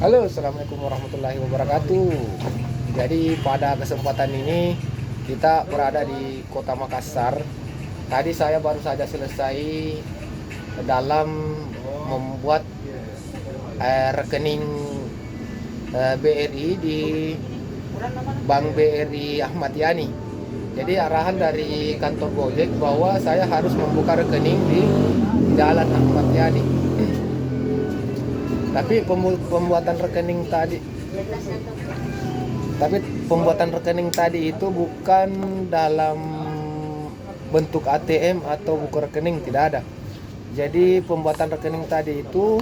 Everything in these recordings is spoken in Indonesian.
Halo, assalamualaikum warahmatullahi wabarakatuh. Jadi pada kesempatan ini kita berada di Kota Makassar. Tadi saya baru saja selesai dalam membuat rekening BRI di Bank BRI Ahmad Yani. Jadi arahan dari kantor Gojek bahwa saya harus membuka rekening di Jalan Ahmad Yani. Tapi pembuatan rekening tadi itu bukan dalam bentuk ATM atau buku rekening, tidak ada. Jadi pembuatan rekening tadi itu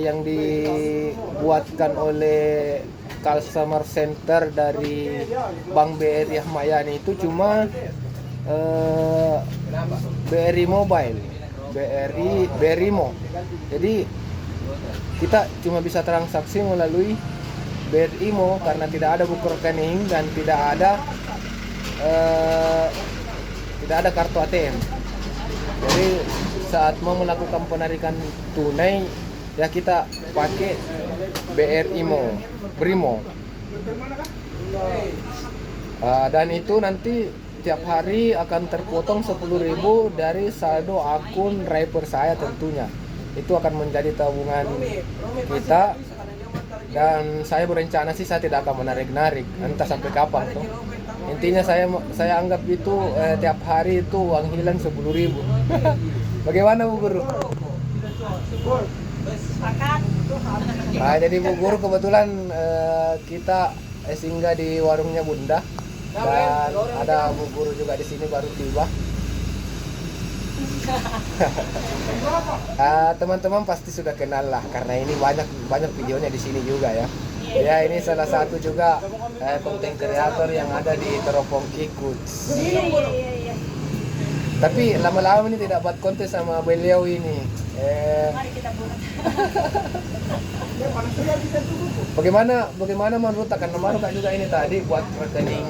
yang dibuatkan oleh customer center dari Bank BRI Ahmad Yani itu cuma BRI Mobile, BRI Mo. Jadi kita cuma bisa transaksi melalui BRI Mo karena tidak ada buku rekening dan tidak ada kartu ATM. Jadi saat mau melakukan penarikan tunai ya kita pakai BRI Mo, Brimo. Dan itu nanti tiap hari akan terpotong 10.000 dari saldo akun Riper saya tentunya. Itu akan menjadi tabungan kita, dan saya berencana sih saya tidak akan menarik-narik entah sampai kapan tuh. Intinya saya anggap itu tiap hari itu uang hilang 10.000. Bagaimana Bu Guru? Nah, jadi Bu Guru kebetulan kita singgah di warungnya Bunda, dan ada Bu Guru juga di sini baru tiba. Teman-teman pasti sudah kenal lah karena ini banyak videonya di sini juga ya. Ya, ini salah satu juga konten kreator yang ada di Teropong Kikuts. Tapi lama-lama ini tidak buat konten sama beliau ini. Mari kita buat. Bagaimana menurut Kak Nomor Kak juga ini tadi buat rekening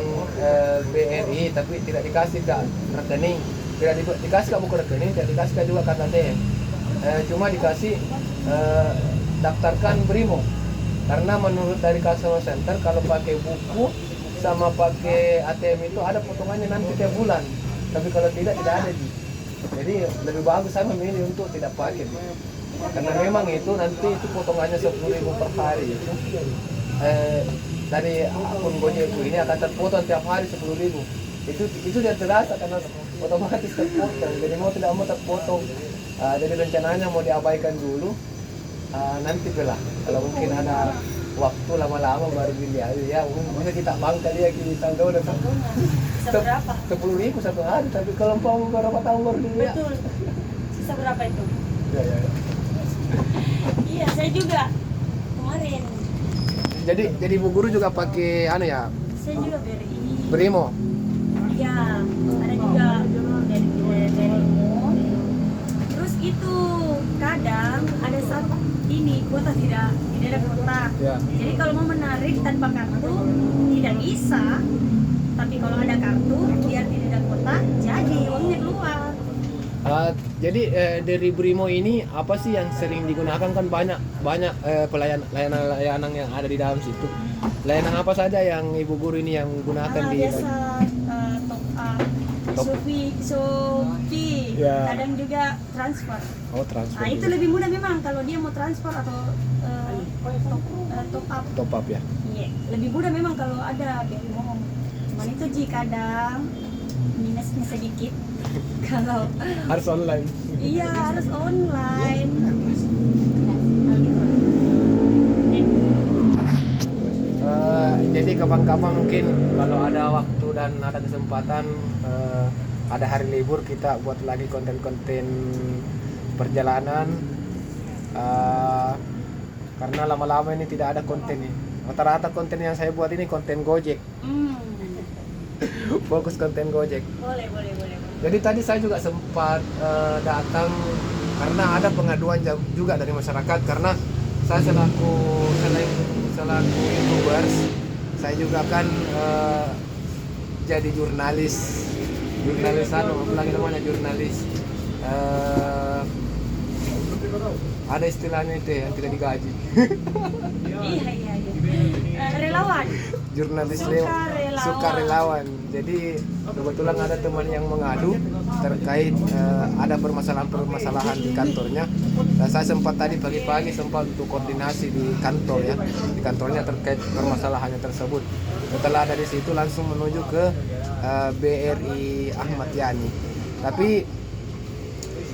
BRI tapi tidak dikasih Kak rekening, tidak dikasih Kak buku rekening, tidak dikasih Kak juga kartu ATM. Cuma dikasih daftarkan Brimo. Karena menurut dari customer center kalau pakai buku sama pakai ATM itu ada potongannya nanti tiap bulan. Tapi kalau tidak ada. Jadi lebih bagus saya memilih untuk tidak pakai. Karena memang itu nanti itu potongannya 10.000 per hari itu. Dari akun Gojek ini akan terpotong tiap hari 10.000. Itu tidak terasa karena otomatis terpotong. Jadi mau tidak mau terpotong. Jadi rencananya mau diabaikan dulu. Nanti lah kalau mungkin ada waktu lama-lama baru dilihat ya bisa kita bangka dia kita udah Berapa? 10.000 satu hari, tapi kalau mau berapa tahun baru dilihat. Betul. Sisa berapa itu? Ya. Iya, saya juga kemarin. Jadi Bu Guru juga pakai ya? Saya juga BRI. Brimo. Iya, ada juga BRI-mu. Terus itu kadang ada satu ini kuota tidak ada kuota. Ya. Jadi kalau mau menarik tanpa kartu tidak bisa. Tapi kalau ada kartu biar tidak ada kuota, jadi uangnya keluar. Jadi dari Brimo ini apa sih yang sering digunakan, kan banyak layanan yang ada di dalam situ. Layanan apa saja yang Ibu Guru ini yang gunakan di Biasa top up, Shopee, Ya. kadang juga transfer. Oh, transfer. Nah itu lebih mudah memang kalau dia mau transfer atau top up. Top up ya. Iya, lebih mudah memang kalau ada BRI Mo. Cuman itu kadang minusnya sedikit kalau Harus online. iya harus online. Jadi kapan-kapan mungkin kalau ada waktu dan ada kesempatan ada hari libur kita buat lagi konten-konten perjalanan, karena lama-lama ini tidak ada konten nih. Rata-rata konten yang saya buat ini konten Gojek. Fokus konten Gojek. Boleh. Jadi tadi saya juga sempat datang karena ada pengaduan juga dari masyarakat, karena saya selaku YouTubers, saya juga kan jadi jurnalis apa lagi namanya, jurnalis Ada istilahnya itu yang tidak digaji. Iya. Relawan. Jurnalis Sukarelawan. sukarelawan. Jadi kebetulan ada teman yang mengadu terkait ada permasalahan di kantornya. Dan saya sempat tadi pagi-pagi sempat untuk koordinasi di kantor ya, di kantornya terkait permasalahannya tersebut. Setelah dari situ langsung menuju ke BRI Ahmad Yani. Tapi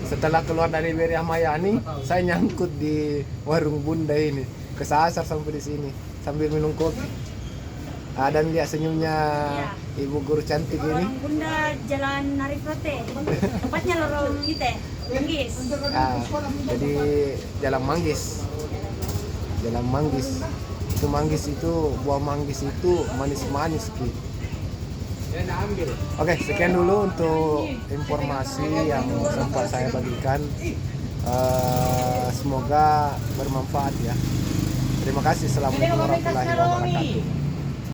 setelah keluar dari BRI Ahmad Yani, saya nyangkut di warung Bunda ini, kesasar sampai di sini sambil minum kopi. Dan lihat senyumnya ibu guru cantik ini. Orang Bunda Jalan Arif Rote. Tempatnya lorong itu, Manggis. Jadi Jalan Manggis. Jalan Manggis. Itu manggis itu, buah manggis itu manis-manis Ki. Oke, sekian dulu untuk informasi yang sempat saya bagikan. Semoga bermanfaat ya. Terima kasih. Assalamualaikum warahmatullahi wabarakatuh.